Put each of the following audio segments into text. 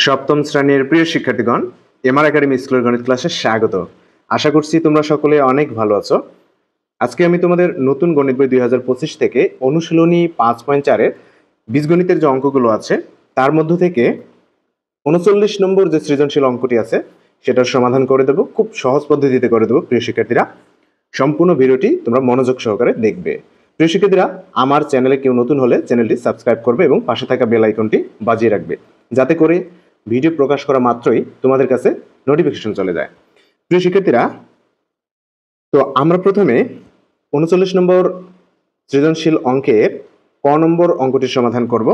সপ্তম শ্রেণীর প্রিয় শিক্ষার্থীগণ, এমআর একাডেমি স্কুলের গণিত ক্লাসে স্বাগত। আশা করছি তোমরা সকলে অনেক ভালো আছো। আজকে আমি তোমাদের নতুন গণিত বই 2025 থেকে অনুশীলনী 5.4-এর বীজগণিতের যে অঙ্কগুলো আছে তার মধ্য থেকে 39 নম্বর যে সৃজনশীল অঙ্কটি আছে সেটার সমাধান করে দেব। খুব সহজ পদ্ধতিতে করে দেব। প্রিয় শিক্ষার্থীরা, সম্পূর্ণ ভিডিওটি তোমরা মনোযোগ সহকারে দেখবে। প্রিয় শিক্ষার্থীরা, আমার চ্যানেলে কেউ নতুন হলে চ্যানেলটি সাবস্ক্রাইব করবে এবং পাশে থাকা বেল আইকনটি বাজিয়ে রাখবে, যাতে করে ভিডিও প্রকাশ করা মাত্রই তোমাদের কাছে নোটিফিকেশন চলে যায়। প্রিয় শিক্ষার্থীরা, তো আমরা প্রথমে 39 নম্বর সৃজনশীল অঙ্কের ক নম্বর অঙ্কটির সমাধান করব।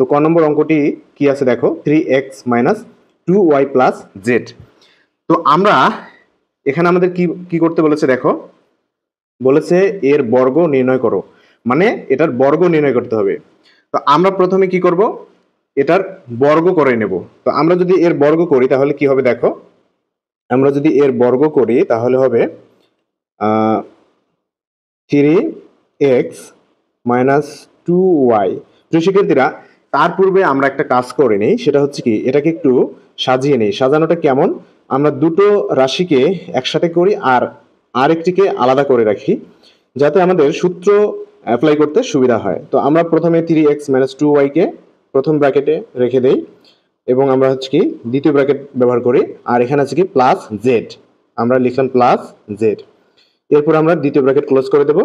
তো ক নম্বর অঙ্কটি কি আছে দেখো, 3x - 2y + z। তো আমরা এখানে আমাদের কি করতে বলেছে দেখো, বলেছে এর বর্গ নির্ণয় করো, মানে এটার বর্গ নির্ণয় করতে হবে। তো আমরা প্রথমে কি করব, এটার বর্গ করে নেব। তো আমরা যদি এর বর্গ করি তাহলে কি হবে দেখো, আমরা যদি এর বর্গ করি তাহলে হবে 3x - 2y। প্রিয় শিক্ষার্থীরা, তার পূর্বে আমরা একটা কাজ করে নিই, সেটা হচ্ছে কি, এটাকে একটু সাজিয়ে নিই। সাজানোটা কেমন, আমরা দুটো রাশিকে একসাথে করি আর আরেকটিকে আলাদা করে রাখি, যাতে আমাদের সূত্র অ্যাপ্লাই করতে সুবিধা হয়। তো আমরা প্রথমে 3x - 2y কে প্রথম ব্র্যাকেটে রেখে দেই এবং আমরা হচ্ছে কি দ্বিতীয় ব্র্যাকেট ব্যবহার করি, আর এখানে আছে কি +z, আমরা লিখলাম +z। এরপর আমরা দ্বিতীয় ব্র্যাকেট ক্লোজ করে দেব।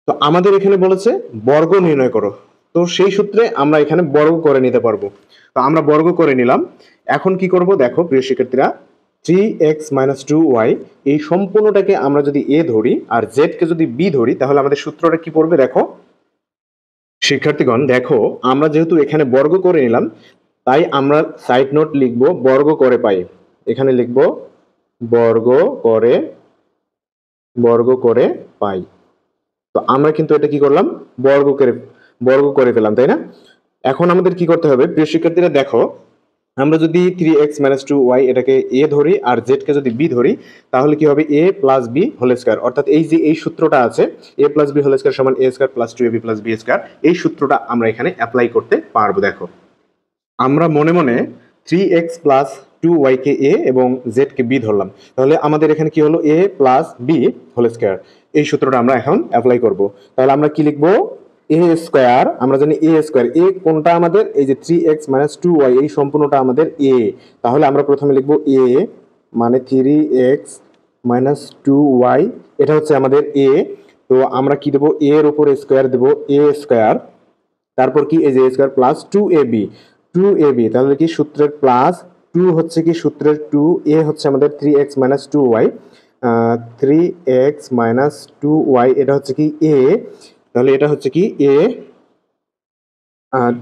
তো আমাদের এখানে বলেছে বর্গ নির্ণয় করো, তো সেই সূত্রে আমরা এখানে বর্গ করে নিতে পারবো। তো আমরা বর্গ করে নিলাম। এখন কি করব দেখো প্রিয় শিক্ষার্থীরা, 3x - 2y এই সম্পূর্ণটাকে আমরা যদি a ধরি আর z কে যদি b ধরি তাহলে আমাদের সূত্রটা কি পড়বে দেখো। শিক্ষার্থীগণ দেখো, আমরা যেহেতু এখানে বর্গ করে নিলাম, তাই আমরা সাইড নোট লিখব বর্গ করে পাই। এখানে লিখব বর্গ করে পাই। তো আমরা কিন্তু এটা কি করলাম, বর্গ করে ফেলাম, তাই না? এখন আমাদের কি করতে হবে প্রিয় শিক্ষার্থীরা দেখো, আমরা যদি 3x - 2y এটাকে a ধরি আর z কে যদি b ধরি তাহলে কি হবে, a + b হোল স্কয়ার। অর্থাৎ এই যে এই সূত্রটা আছে, a + b হোল স্কয়ার সমান a square + 2ab + b square, এই সূত্রটা আমরা এখানে অ্যাপ্লাই করতে পারবো। দেখো, আমরা মনে মনে 3x + 2y কে a এবং z কে b ধরলাম, তাহলে আমাদের এখানে কি হলো, a + b হোল স্কয়ার। এই সূত্রটা আমরা এখন অ্যাপ্লাই করব। তাহলে আমরা কি লিখবো, a স্কয়ার, আমরা জানি a স্কয়ার, a কোনটা আমাদের, এই যে 3x - 2y এই সম্পূর্ণটা আমাদের a। তাহলে আমরা প্রথমে লিখবো a মানে 3x - 2y, এটা হচ্ছে আমাদের a। তো আমরা কি দেবো, a এর উপর স্কয়ার দেবো, a স্কয়ার, তারপর কি এই যে a স্কয়ার + 2ab, তাহলে কি সূত্রের +2 হচ্ছে কি সূত্রের 2, a হচ্ছে আমাদের 3x - 2y, 3x - 2y এটা হচ্ছে কি a, তাহলে এটা হচ্ছে কি a,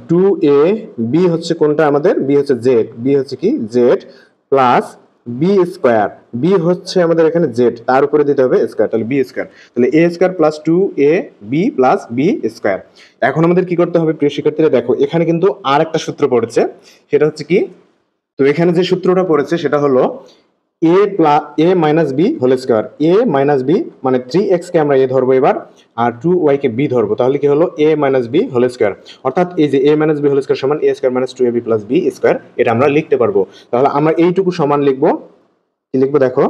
2a, b হচ্ছে কোনটা আমাদের, b হচ্ছে z, b হচ্ছে কি z plus b square, b হচ্ছে আমাদের এখানে z, তার উপরে দিতে হবে স্কয়ার, তাহলে b স্কয়ার, তাহলে a square + 2ab + b square. এখন আমাদের কি করতে হবে প্রিয় শিক্ষার্থীরা দেখো, এখানে কিন্তু আর একটা সূত্র পড়েছে, সেটা হচ্ছে কি, তো এখানে যে সূত্রটা পড়েছে সেটা হলো a - b whole square. a - b মানে 3x কে আমরা a ধরবো এবার, আর 2y কে b ধরবো, তাহলে কি হলো a - b হোল স্কয়ার। অর্থাৎ এই যে a - b হোল স্কয়ার সমান a square - 2ab + b square, এটা আমরা লিখতে পারবো। তাহলে আমরা এইটুকু সমান লিখবো, কি লিখবো দেখো,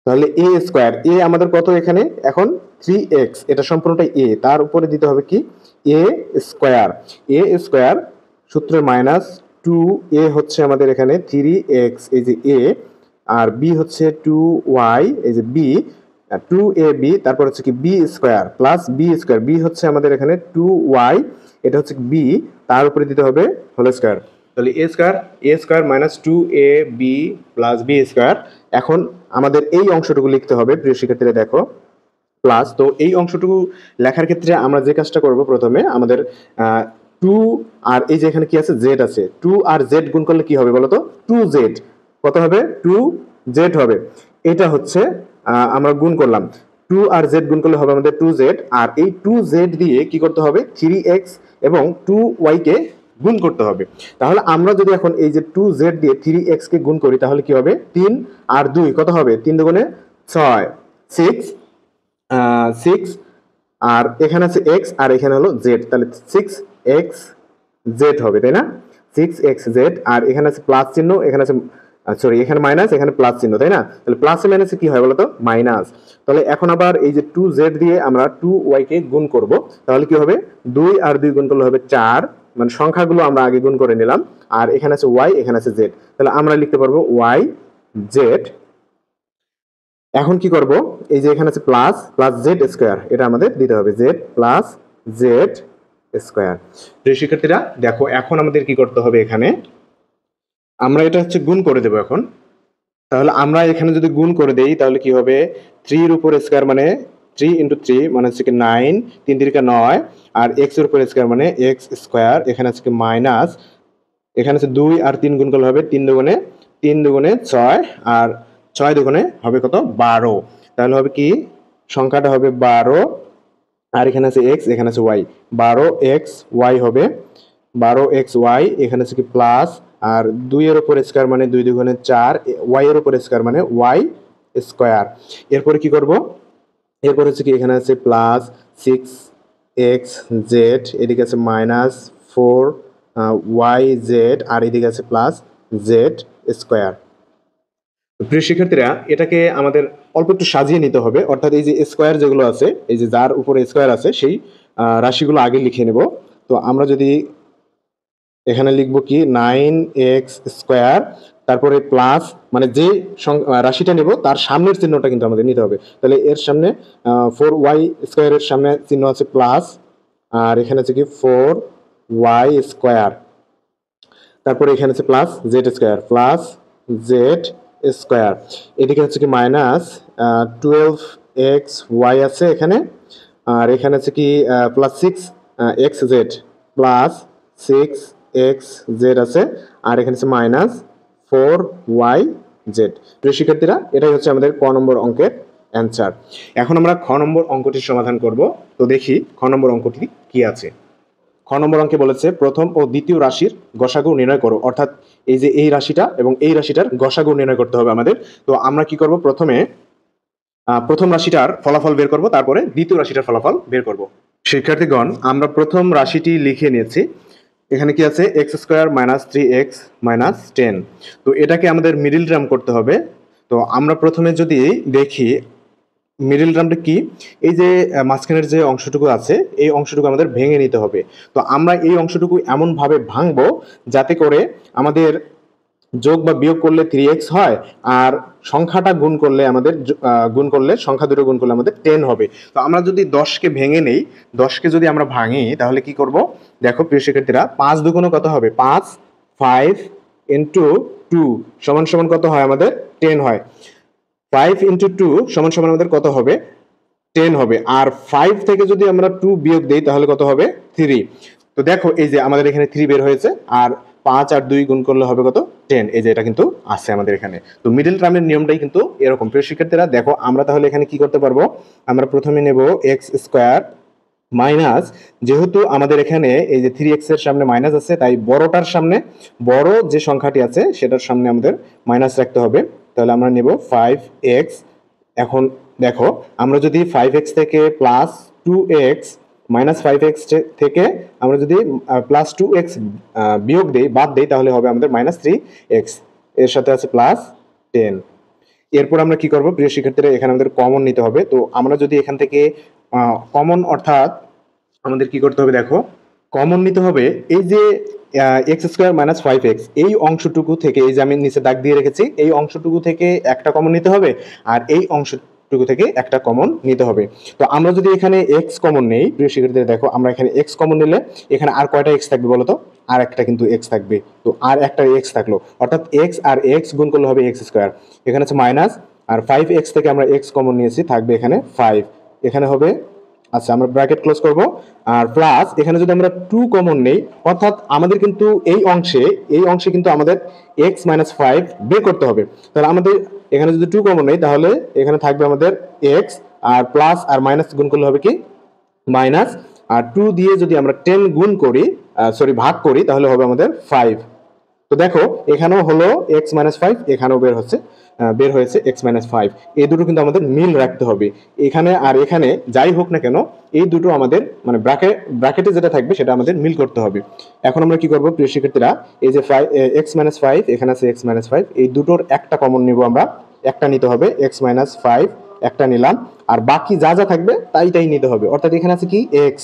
তাহলে a স্কয়ার, a আমাদের কত এখানে এখন 3x, এটা সম্পূর্ণটাই a, তার উপরে দিতে হবে কি a স্কয়ার, সূত্রের -2a হচ্ছে আমাদের এখানে 3x, এই যে a, আর b হচ্ছে 2y, এই যে b, 2ab, তারপর হচ্ছে কি b square plus b square, b হচ্ছে আমাদের এখানে 2y, এটা হচ্ছে b, তার উপরে দিতে হবে হোল স্কয়ার, তাহলে a square -2ab + b square. এখন আমাদের এই অংশটুকু লিখতে হবে প্রিয় শিক্ষার্থীরা দেখো, প্লাস। তো এই অংশটুকু লেখার ক্ষেত্রে আমরা যে কাজটা করব, প্রথমে আমাদের 2 আর এই যে এখানে কি আছে, z আছে, 2 আর z গুণ করলে কি হবে বলতো, 2z, কত হবে, 2z হবে। এটা হচ্ছে আমরা গুণ করলাম, 2 আর z গুণ করলে হবে আমাদের 2z, আর এই 2z দিয়ে কি করতে হবে, 3x এবং 2y কে গুণ করতে হবে। তাহলে আমরা যদি এখন এই যে 2z দিয়ে 3x কে গুণ করি তাহলে কি হবে, 3 আর 2 কত হবে, 3 দুগুণে 6, 6, আর এখানে আছে x আর এখানে হলো z, তাহলে 6xz হবে, তাই না? 6xz, আর এখানে আছে প্লাস চিহ্ন, এখানে আছে সরি এখানে মাইনাস, এখানে প্লাস চিহ্ন, তাই না? তাহলে প্লাসে মাইনাসে কি হয় বলতো? মাইনাস। তাহলে এখন আবার এই যে 2z দিয়ে আমরা 2y কে গুণ করব, তাহলে কি হবে? 2 আর 2 গুণ করলে হবে 4, মানে সংখ্যাগুলো আমরা আগে গুণ করে নিলাম, আর এখানে আছে y, এখানে আছে z, তাহলে আমরা লিখতে পারবো y z। এখন কি করব? এই যে এখানে আছে প্লাস প্লাস জেড স্কোয়ার, এটা আমাদের দিতে হবে, জেড প্লাস জেড স্কোয়ার। প্রিয় শিক্ষার্থীরা দেখো, এখন আমাদের কি করতে হবে? এখানে আমরা এটা হচ্ছে গুণ করে দেবো এখন। তাহলে আমরা এখানে যদি গুণ করে দেই তাহলে কি হবে? 3 এর উপর স্কোয়ার মানে 3 ইন্টু 3 মানে হচ্ছে কি 9, 3 3 9, আর এক্স এর উপর স্কোয়ার মানে এক্স স্কোয়ার, এখানে আছে কি মাইনাস, এখানে আছে 2 আর 3 গুণ করলে হবে 3 দুগুণে 6, আর 6 দুগুণে হবে কত? 12। তাহলে হবে কি? সংখ্যাটা হবে 12, আর এখানে আছে এক্স, এখানে আছে ওয়াই, 12xy হবে 12xy, এখানে আছে কি প্লাস, আর 2 এর উপর স্কয়ার মানে 2 দুগুণে 4, y এর উপর স্কয়ার মানে y স্কয়ার। এরপরে কি করব? এরপর হচ্ছে কি এখানে আছে প্লাস 6xz, এদিকে আছে মাইনাস 4yz, আর এদিকে আছে প্লাস z স্কয়ার। প্রিয় শিক্ষার্থীরা এটাকে আমাদের অল্প একটু সাজিয়ে নিতে হবে, অর্থাৎ এই যে স্কোয়ার যেগুলো আছে, এই যে যার উপরে স্কোয়ার আছে সেই রাশিগুলো আগে লিখে নেব। তো আমরা যদি এখানে লিখব কি 9x স্কোয়ার, তারপরে প্লাস, মানে যে রাশিটা নেব তার সামনের চিহ্নটা কিন্তু আমাদের নিতে হবে। তাহলে এর সামনে 4y স্কোয়ারের সামনে চিহ্ন আছে প্লাস, আর এখানে আছে কি 4y স্কোয়ার, তারপরে এখানে আছে plus Z square, plus Z square, এদিকে হচ্ছে কি মাইনাস 12xy আছে এখানে, আর এখানে আছে কি প্লাস 6xz, প্লাস 6xz আছে, আর এখানে আছে মাইনাস 4yz। প্রিয় শিক্ষার্থীরা এটাই হচ্ছে আমাদের ক নম্বর অঙ্কের অ্যান্সার। এখন আমরা খ নম্বর অঙ্কটির সমাধান করব। তো দেখি খ নম্বর অঙ্কটি কি আছে। খ নম্বর অঙ্কে বলেছে প্রথম ও দ্বিতীয় রাশির গসাগু নির্ণয় করো, অর্থাৎ এই যে এই রাশিটা এবং এই রাশিটার গসাগু নির্ণয় করতে হবে আমাদের। তো আমরা কি করব? প্রথমে প্রথম রাশিটার ফলাফল বের করব, তারপরে দ্বিতীয় রাশিটার ফলাফল বের করব। শিক্ষার্থীগণ আমরা প্রথম রাশিটি লিখে নিয়েছি। এখানে কি আছে? X square minus 3x minus 10। তো এটাকে আমাদের মিডিল টার্ম করতে হবে। তো আমরা প্রথমে যদি দেখি মিডল টার্মটা কি, এই যে মাঝখানের যে অংশটুকু আছে এই অংশটুকু আমাদের ভেঙে নিতে হবে। তো আমরা এই অংশটুকু এমনভাবে ভাঙবো যাতে করে আমাদের যোগ বা বিয়োগ করলে 3x হয়, আর সংখ্যাটা গুণ করলে আমাদের সংখ্যা দুটো গুণ করলে আমাদের 10 হবে। তো আমরা যদি 10কে ভেঙে নেই, 10কে যদি আমরা ভাঙি তাহলে কি করব? দেখো প্রিয় শিক্ষার্থীরা, 5 দুগুণ কত হবে? 5, 5 ইন্টু 2 সমান সমান কত হয়? আমাদের 10 হয়। 5 ইন্টু 2 সমান সমান আমাদের কত হবে? 10 হবে। আর 5 থেকে যদি আমরা 2 বিয়োগ দেই তাহলে কত হবে? 3। তো দেখো এই যে আমাদের এখানে 3 বের হয়েছে, আর 5 আর 2 গুণ করলে হবে কত? 10। এই যে এটা কিন্তু আছে আমাদের এখানে। তো মিডল টার্মের নিয়মটাই কিন্তু এরকম। প্রিয় শিক্ষার্থীরা দেখো আমরা তাহলে এখানে কি করতে পারবো? আমরা প্রথমে নেব এক্স স্কোয়ার মাইনাস, যেহেতু আমাদের এখানে এই যে 3x এর সামনে মাইনাস আছে, তাই বড়টার সামনে, বড় যে সংখ্যাটি আছে সেটার সামনে আমাদের মাইনাস রাখতে হবে। তাহলে আমরা নেব 5x। এখন দেখো আমরা যদি 5x থেকে প্লাস 2x মাইনাস 5x থেকে আমরা যদি প্লাস 2x বিয়োগ দেই, বাদ দেই, তাহলে হবে আমাদের মাইনাস 3x, এর সাথে আছে প্লাস 10। এরপর আমরা কি করব প্রিয় শিক্ষার্থীরা? এখানে আমাদের কমন নিতে হবে। তো আমরা যদি এখান থেকে কমন, অর্থাৎ আমাদের কি করতে হবে? দেখো কমন নিতে হবে এই যে এক্স স্কোয়ার মাইনাস 5x, এই অংশটুকু থেকে, এই যে আমি নিচে দাগ দিয়ে রেখেছি, এই অংশটুকু থেকে একটা কমন নিতে হবে, আর এই অংশটুকু থেকে একটা কমন নিতে হবে। তো আমরা যদি এখানে এক্স কমন নেই প্রিয় শিক্ষার্থীরা, দেখো আমরা এখানে এক্স কমন নিলে এখানে আর কয়টা এক্স থাকবে বলো তো? আর একটা কিন্তু এক্স থাকবে। তো আর একটা এক্স থাকলো, অর্থাৎ এক্স আর এক্স গুণ করলে হবে এক্স স্কোয়ার। এখানে আছে মাইনাস, আর 5x থেকে আমরা এক্স কমন নিয়েছি, থাকবে এখানে 5, এখানে হবে, আচ্ছা আমরা ব্র্যাকেট ক্লোজ করব, আর প্লাস এখানে যদি আমরা 2 কমন নেই, অর্থাৎ আমাদের কিন্তু এই অংশে কিন্তু আমাদের x মাইনাস 5 বের করতে হবে। তাহলে আমাদের এখানে যদি 2 কমন নেই তাহলে এখানে থাকবে আমাদের x, আর প্লাস আর মাইনাস গুণ করলে হবে কি? মাইনাস, আর 2 দিয়ে যদি আমরা 10 গুণ করি, ভাগ করি, তাহলে হবে আমাদের 5। তো দেখো এখানেও হলো x মাইনাস 5, এখানেও বের হচ্ছে। বের হয়েছে x-5। এই দুটো কিন্তু আমাদের মিল রাখতে হবে এখানে আর এখানে, যাই হোক না কেন এই দুটো আমাদের মানে ব্র্যাকেটে যেটা থাকবে সেটা আমাদের মিল করতে হবে। এখন আমরা কি করব প্রিয় শিক্ষার্থীরা, এই যে x-5 এখানে আছে x-5, এই দুটোর একটা কমন নিব আমরা, একটা নিতে হবে x-5, একটা নিলাম, আর বাকি যা যা থাকবে তাই নিতে হবে। অর্থাৎ এখানে আছে কি x,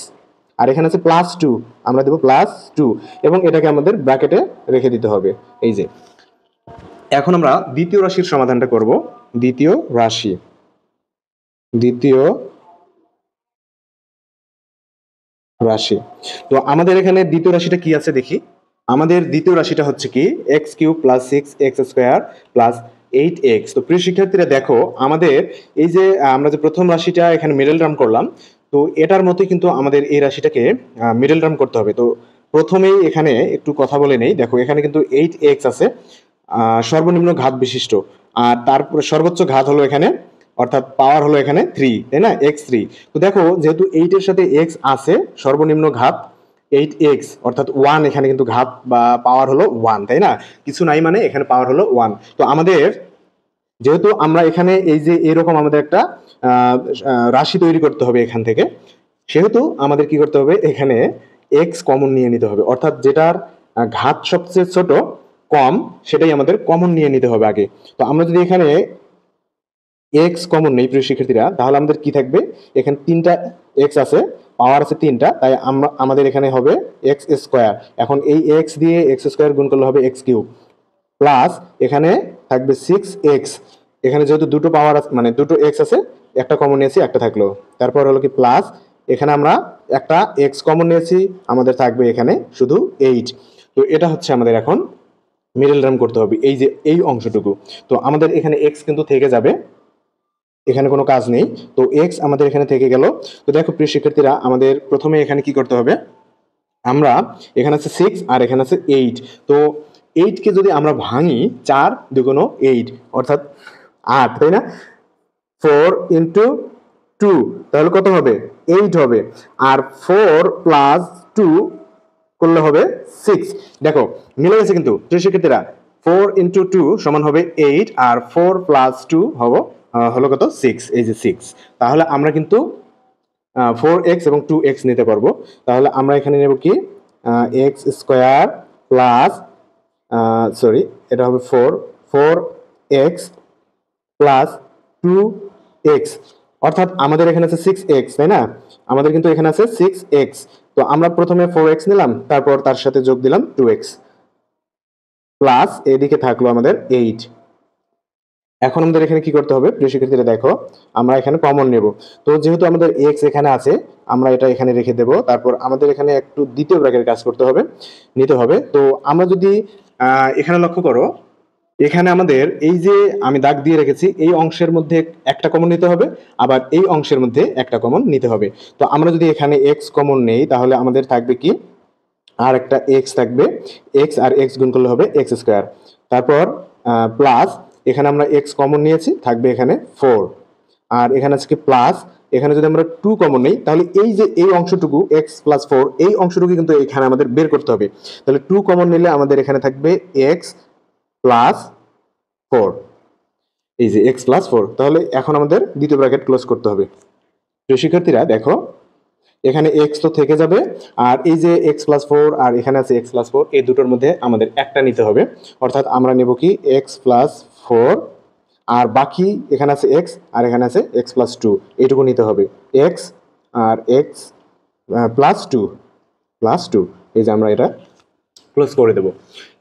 আর এখানে আছে +2, আমরা দেব +2 এবং এটাকে আমাদের ব্র্যাকেটে রেখে দিতে হবে। এই যে এখন আমরা দ্বিতীয় রাশির সমাধানটা করব। দ্বিতীয় রাশি, তো আমাদের এখানে দ্বিতীয় রাশিটা কি আছে দেখি। আমাদের দ্বিতীয় রাশিটা হচ্ছে কি x³ + 6x² + 8x। তো প্রিয় শিক্ষার্থীরা দেখো, আমাদের এই যে আমরা যে প্রথম রাশিটা এখানে মিডল টার্ম করলাম, তো এটার মতোই কিন্তু আমাদের এই রাশিটাকে মিডল টার্ম করতে হবে। তো প্রথমেই এখানে একটু কথা বলে নেই। দেখো এখানে কিন্তু 8x আছে, সর্বনিম্ন ঘাত বিশিষ্ট, আর তারপরে সর্বোচ্চ ঘাত হলো এখানে, অর্থাৎ পাওয়ার হলো এখানে 3, তাই না, x3। তো দেখো যেহেতু 8 এর সাথে x আছে, সর্বনিম্ন ঘাত 8x, অর্থাৎ 1 এখানে কিন্তু ঘাত বা পাওয়ার হলো 1, তাই না, কিছু নাই মানে এখানে পাওয়ার হলো 1। তো আমাদের যেহেতু আমরা এখানে এই যে এরকম আমাদের একটা রাশি তৈরি করতে হবে এখান থেকে, সেহেতু আমাদের কি করতে হবে, এখানে x কমন নিয়ে নিতে হবে, অর্থাৎ যেটার ঘাত সবচেয়ে ছোট কম সেটাই আমাদের কমন নিয়ে নিতে হবে আগে। তো আমরা যদি এখানে x কমন নেই প্রিয় শিক্ষার্থীরা, তাহলে আমাদের কি থাকবে, এখানে 3টা x আছে, পাওয়ার আছে 3টা, তাই আমাদের এখানে হবে x²। এখন এই x দিয়ে x² গুণ করলে হবে x³ প্লাস এখানে থাকবে 6x। এখানে যেহেতু দুটো পাওয়ার আছে মানে দুটো x আছে, একটা কমন নিয়েছি, একটা থাকলো, তারপর হলো কি প্লাস এখানে আমরা একটা x কমন নিয়েছি, আমাদের থাকবে এখানে শুধু 8। তো এটা হচ্ছে আমাদের এখন মিডল টার্ম করতে হবে, এই যে এই অংশটুকু। তো আমাদের এখানে x কিন্তু থেকে যাবে, এখানে কোনো কাজ নেই, তো x আমাদের এখানে থেকে গেল। তো দেখো প্রিয় শিক্ষার্থীরা, আমাদের প্রথমে এখানে কি করতে হবে, আমরা এখানে আছে 6 আর এখানে আছে 8। তো 8 কে যদি আমরা ভাঙি, 4 দুগুণ 8 অর্থাৎ 8, তাই না, 4 × 2 তাহলে কত হবে, 8 হবে, আর 4 + 2 করলে হবে 6। দেখো মিলে গেছে কিন্তু প্রিয় শিক্ষার্থীরা, 4 × 2 সমান হবে 8, আর 4 + 2 হলো কত, 6, এই যে 6। তাহলে আমরা কিন্তু 4x এবং 2x নিতে পারবো। তাহলে আমরা এখানে নেব কি x² প্লাস, সরি এটা হবে 4x প্লাস 2x, অর্থাৎ আমাদের এখানে আছে 6x, তাই না, আমাদের কিন্তু এখানে আছে 6x। তো আমরা প্রথমে 4x নিলাম, তারপর তার সাথে যোগ দিলাম 2x, প্লাস এদিকে থাকলো আমাদের 8। এখন আমাদের এখানে কি করতে হবে প্রিয় শিক্ষার্থীরা, দেখো আমরা এখানে কমন নেব। তো যেহেতু আমাদের x এখানে আছে, আমরা এটা এখানে রেখে দেব, তারপর আমাদের এখানে একটু দ্বিতীয় ব্র্যাকেটের কাজ করতে হবে, নিতে হবে। তো আমরা যদি এখানে লক্ষ্য করো, এখানে আমাদের এই যে আমি দাগ দিয়ে রেখেছি, এই অংশের মধ্যে একটা কমন নিতে হবে, আবার এই অংশের মধ্যে একটা কমন নিতে হবে। তো আমরা যদি এখানে x কমন নেই, তাহলে আমাদের থাকবে কি, আর একটা x থাকবে, x আর x গুণ করলে হবে x², তারপর প্লাস এখানে আমরা x কমন নিয়েছি, থাকবে এখানে 4, আর এখানে আছে কি প্লাস, এখানে যদি আমরা 2 কমন নেই, তাহলে এই যে এই অংশটুকু x + 4, এই অংশটুকু কিন্তু এখানে আমাদের বের করতে হবে। তাহলে 2 কমন নিলে আমাদের এখানে থাকবে x + 4, এই যে x + 4। তাহলে এখন আমাদের দ্বিতীয় ব্র্যাকেট ক্লোজ করতে হবে। প্রিয় শিক্ষার্থীরা দেখো, এখানে x তো থেকে যাবে, আর এই যে x + 4 আর এখানে আছে x + 4, এই দুটোর মধ্যে আমাদের একটা নিতে হবে, অর্থাৎ আমরা নেব কি x + 4, আর বাকি এখানে আছে x আর এখানে আছে x + 2, এইটুকু নিতে হবে, x আর x +2, এই যে আমরা এটা ক্লোজ করে দেব।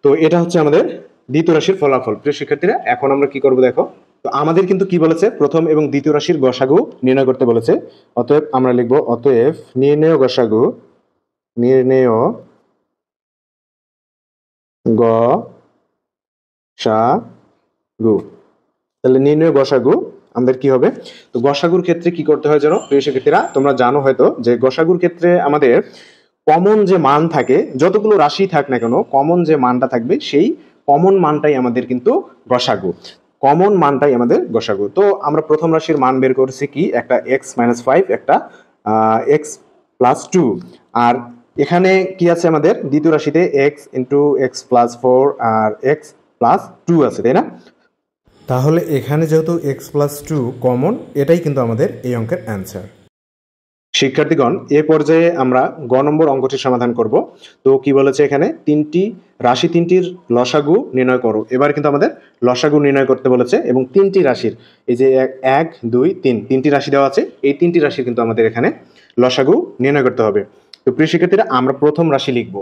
তো এটা হচ্ছে আমাদের দ্বিতীয় রাশির ফলাফল। প্রিয় শিক্ষার্থীরা, এখন আমরা কি করব দেখো, তো আমাদের কিন্তু কি বলেছে, প্রথম এবং দ্বিতীয় রাশির গসাগু নির্ণয় করতে বলেছে। অতএব আমরা লিখব, অতএব নির্ণেয় গসাগু, নির্ণেয় গসাগু। তাহলে নির্ণয় গসাগু আমাদের কি হবে, তো গসাগুর ক্ষেত্রে কি করতে হয় জানো প্রিয় শিক্ষার্থীরা, তোমরা জানো হয়তো যে গসাগুর ক্ষেত্রে আমাদের কমন যে মান থাকে, যতগুলো রাশি থাক না কেন, কমন যে মানটা থাকবে সেই কমন মানটাই আমাদের কিন্তু গসাগু, কমন মানটাই আমাদের গসাগু। তো আমরা প্রথম রাশির মান বের করছি কি, একটা x-5, একটা x + 2, আর এখানে কি আছে আমাদের দ্বিতীয় রাশিতে x × x + 4 আর x + 2 আছে, তাই না। তাহলে এখানে যেহেতু x+2 কমন, এটাই কিন্তু আমাদের এই অঙ্কের অ্যান্সার। শিক্ষার্থীগণ, এ পর্যায়ে আমরা গ নম্বর অঙ্কটি সমাধান করব। তো কি বলেছে এখানে, তিনটির লসাগু নির্ণয় করো। এবার কিন্তু আমাদের লসাগু নির্ণয় করতে বলেছে এবং তিনটি রাশির, এই যে 1 2 3 তিনটি রাশি দেওয়া আছে, এই তিনটি রাশির কিন্তু আমাদের এখানে লসাগু নির্ণয় করতে হবে। তো প্রিয় শিক্ষার্থীরা, আমরা প্রথম রাশি লিখব।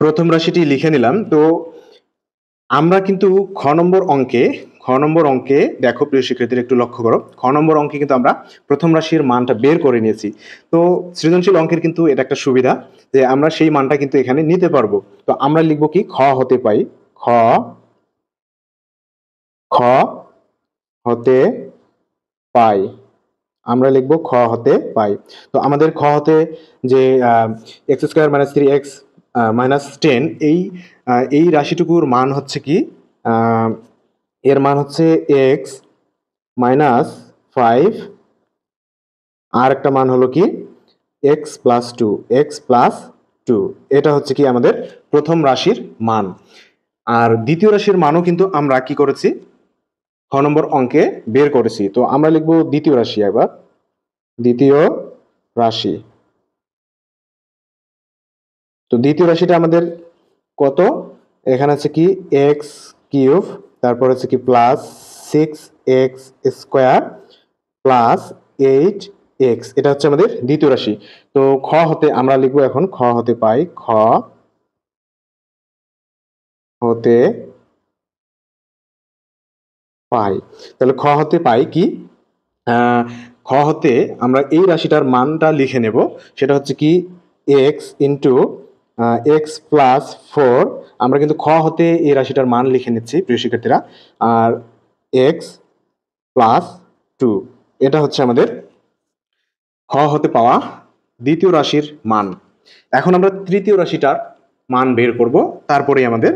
প্রথম রাশিটি লিখে নিলাম। তো আমরা কিন্তু খ নম্বর অঙ্কে দেখো প্রিয় শিক্ষার্থীরা, একটু লক্ষ্য করো, খ নম্বর অঙ্কে কিন্তু আমরা প্রথম রাশির মানটা বের করে নিয়েছি। তো সৃজনশীল অঙ্কের কিন্তু এটা একটা সুবিধা যে আমরা সেই মানটা কিন্তু এখানে নিতে পারবো। তো আমরা লিখব কি, খ হতে পাই, খ হতে পাই, আমরা লিখব খ হতে পাই। তো আমাদের খ হতে যে x² - 3x - 10 এই রাশিটুকুর মান হচ্ছে কি, এর মান হচ্ছে x - 5, আর একটা মান হলো কি x+2, এটা হচ্ছে কি আমাদের প্রথম রাশির মান। আর দ্বিতীয় রাশির মানও কিন্তু আমরা কি করেছি, খ নম্বর অঙ্কে বের করেছি। তো আমরা লিখব দ্বিতীয় রাশি। এবার দ্বিতীয় রাশি, তো দ্বিতীয় রাশিটা আমাদের কত, এখানে আছে কি x³ তারপর হচ্ছে কি +6x² +8x, এটা হচ্ছে আমাদের দ্বিতীয় রাশি। তো খ হতে আমরা লিখবো এখন, খ হতে পাই, খ হতে পাই। তাহলে খ হতে পাই কি, খ হতে আমরা এই রাশিটার মানটা লিখে নেব, সেটা হচ্ছে কি x ইন্টু x+4। আমরা কিন্তু খ হতে এই রাশিটার মান লিখে নিচ্ছি প্রিয় শিক্ষার্থীরা। আর x+2, এটা হচ্ছে আমাদের খ হতে পাওয়া দ্বিতীয় রাশির মান। এখন আমরা তৃতীয় রাশিটার মান বের করব, তারপরে আমাদের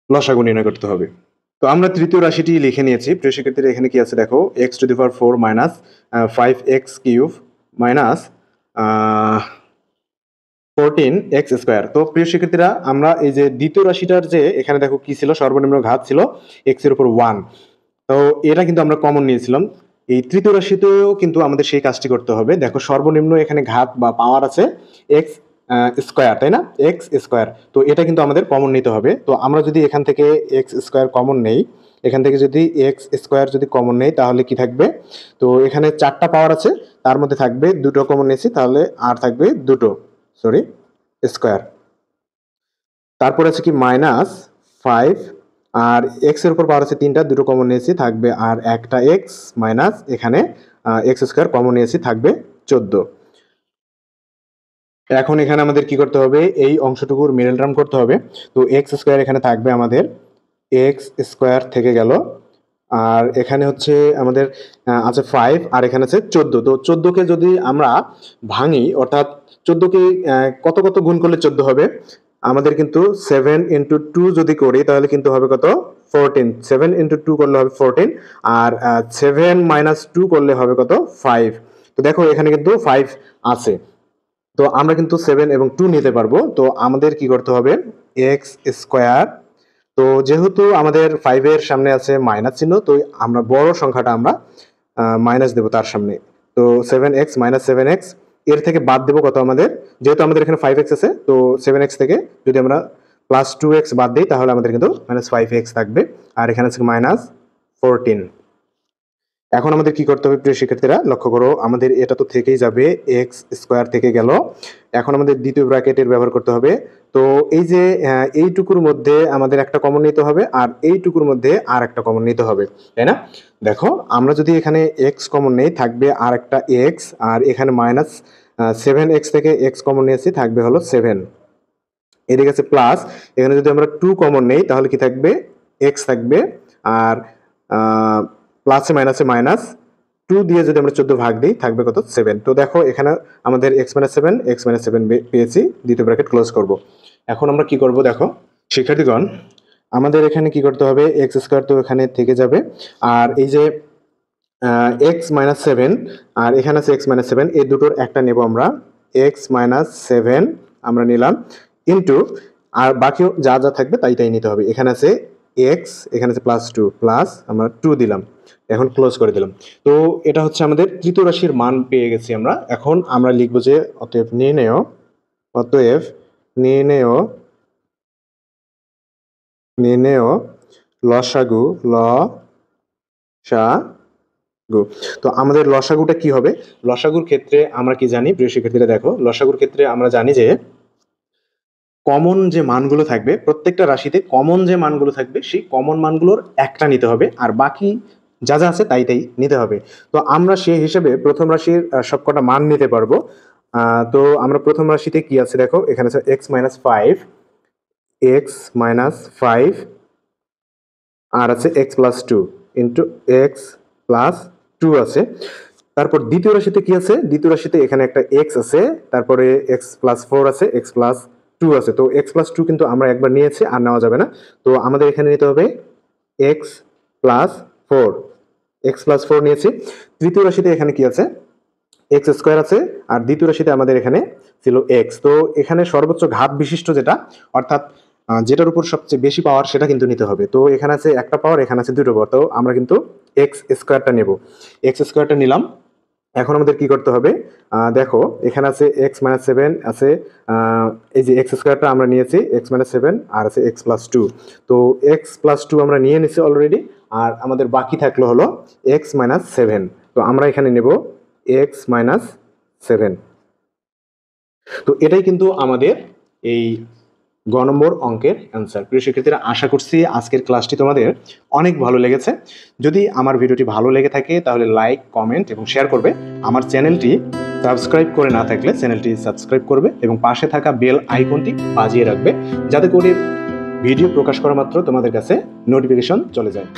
লসাগু নির্ণয় করতে হবে। তো আমরা তৃতীয় রাশিটি লিখে নিয়েছি প্রিয় শিক্ষার্থীরা। এখানে কি আছে দেখো, x⁴ - 5x³ - 14x²। তো প্রিয় শিক্ষার্থীরা, আমরা এই যে দ্বিতীয় রাশিটার যে এখানে দেখো কি ছিল, সর্বনিম্ন ঘাত ছিল x এর উপর 1। তো এটা কিন্তু আমরা কমন নিয়েছিলাম। এই তৃতীয় রাশিতেও কিন্তু আমাদের সেই কাজটি করতে হবে। দেখো সর্বনিম্ন এখানে ঘাত বা পাওয়ার আছে x², তাই না, x²। তো এটা কিন্তু আমাদের কমন নিতে হবে। তো আমরা যদি এখান থেকে x² কমন নেই, এখান থেকে যদি x² যদি কমন নেই, তাহলে কি থাকবে, তো এখানে 4টা পাওয়ার আছে, তার মধ্যে থাকবে 2টো কমন নিয়েছি, তাহলে আর থাকবে 2টো স্কোয়ার। তারপর আছে কি -5, আর এক্স এর উপর পাওয়ার আছে 3টা, 2টো কমন নিয়েছি, থাকবে আর একটা এক্স মাইনাস এখানে x² কমন নিয়েছি, থাকবে 14। এখন এখানে আমাদের কি করতে হবে, এই অংশটুকুর মিডল টার্ম করতে হবে। তো x² এখানে থাকবে আমাদের x² থেকে গেল, আর এখানে হচ্ছে আমাদের আছে 5, আর এখানে আছে 14। তো 14কে যদি আমরা ভাঙি, অর্থাৎ 14কে কত কত গুণ করলে 14 হবে, আমাদের কিন্তু 7 × 2 যদি করি তাহলে কিন্তু হবে কত, 14। 7 × 2 করলে হবে 14, আর 7 - 2 করলে হবে কত, 5। তো দেখো এখানে কিন্তু 5 আছে, তো আমরা কিন্তু 7 এবং 2 নিতে পারবো। তো আমাদের কি করতে হবে, x², তো যেহেতু আমাদের 5 এর সামনে আছে মাইনাস চিহ্ন, তো আমরা বড় সংখ্যাটা আমরা মাইনাস দেবো তার সামনে। তো 7x - 7x, এর থেকে বাদ দেবো কত আমাদের, যেহেতু আমাদের এখানে 5x আছে, তো 7x থেকে যদি আমরা +2x বাদ দিই, তাহলে আমাদের কিন্তু -5x থাকবে, আর এখানে আছে -14। এখন আমাদের কি করতে হবে প্রিয় শিক্ষার্থীরা, লক্ষ্য করো, আমাদের এটা তো থেকেই যাবে, x² থেকে গেল। এখন আমাদের দ্বিতীয় ব্র্যাকেটের ব্যবহার করতে হবে। তো এই যে এইটুকুর মধ্যে আমাদের একটা কমন নিতে হবে, আর এইটুকুর মধ্যে আর একটা কমন নিতে হবে, তাই না। দেখো আমরা যদি এখানে x কমন নেই, থাকবে আর একটা x, আর এখানে -7x থেকে x কমন নিয়েছি, থাকবে হলো 7। এদিকে আছে প্লাস, এখানে যদি আমরা 2 কমন নেই, তাহলে কি থাকবে, x থাকবে, আর প্লাসে মাইনাসে -2 দিয়ে যদি আমরা 14 ভাগ দিই, থাকবে কত, 7। তো দেখো এখানে আমাদের x - 7 পেয়েছি, দ্বিতীয় ব্র্যাকেট ক্লোজ করব। এখন আমরা কি করব, দেখো শিক্ষার্থীগণ, আমাদের এখানে কি করতে হবে, x² তো এখানে থেকে যাবে, আর এই যে x - 7, আর এখানে আছে x - 7, এই দুটোর একটা নেব আমরা, x - 7 আমরা নিলাম, ইন্টু, আর বাকি যা যা থাকবে তাই তাই নিতে হবে। এখানে আছে এক্স, এখানে আছে +2 প্লাস আমরা 2 দিলাম, এখন ক্লোজ করে দিলাম। তো এটা হচ্ছে আমাদের তৃতীয় রাশির মান পেয়ে গেছি আমরা। এখন আমরা লিখব যে অতএব নির্ণেয় লসাগু তো আমাদের লসাগুটা কি হবে? লসাগুর ক্ষেত্রে আমরা কি জানি প্রিয় শিক্ষার্থীরা? দেখো, লসাগুর ক্ষেত্রে আমরা জানি যে কমন যে মানগুলো থাকবে, প্রত্যেকটা রাশিতে কমন যে মানগুলো থাকবে সেই কমন মানগুলোর একটা নিতে হবে, আর বাকি যা যা আছে তাই নিতে হবে। তো আমরা সেই হিসেবে প্রথম রাশির সবকটা মান নিতে পারবো। তো আমরা প্রথম রাশিতে কি আছে দেখো, এখানে আছে x - 5 আর আছে x+2 ইন্টু x+2 আছে। তারপর দ্বিতীয় রাশিতে কি আছে? দ্বিতীয় রাশিতে এখানে একটা x আছে, তারপরে x+4 আছে, x+2 আছে। তো x+2 কিন্তু আমরা একবার নিয়েছি, আর নেওয়া যাবে না। তো আমাদের এখানে নিতে হবে x+4 নিয়েছি। তৃতীয় রাশিতে এখানে কি আছে? x² আছে, আর দ্বিতীয় রাশিতে আমাদের এখানে ছিল x। তো এখানে সর্বোচ্চ ঘাত বিশিষ্ট যেটা, অর্থাৎ যেটার উপর সবচেয়ে বেশি পাওয়ার সেটা কিন্তু নিতে হবে। তো এখানে আছে একটা পাওয়ার, এখানে আছে দুটো পাওয়ার, তো আমরা কিন্তু x² নেব। x² নিলাম। এখন আমাদের কি করতে হবে? দেখো, এখানে আছে x-7 আছে, এই যে x² আমরা নিয়েছি, x-7 আর আছে x+2। তো x+2 আমরা নিয়ে নিছি অলরেডি, আর আমাদের বাকি থাকলো হলো x-7। তো আমরা এখানে নেব x-7। তো এটাই কিন্তু আমাদের এই গ নম্বর অঙ্কের অ্যান্সার। প্রিয় শিক্ষার্থীরা, আশা করছি আজকের ক্লাসটি তোমাদের অনেক ভালো লেগেছে। যদি আমার ভিডিওটি ভালো লেগে থাকে তাহলে লাইক, কমেন্ট এবং শেয়ার করবে। আমার চ্যানেলটি সাবস্ক্রাইব করে না থাকলে চ্যানেলটি সাবস্ক্রাইব করবে এবং পাশে থাকা বেল আইকনটি বাজিয়ে রাখবে, যাতে করে ভিডিও প্রকাশ করা মাত্র তোমাদের কাছে নোটিফিকেশন চলে যায়।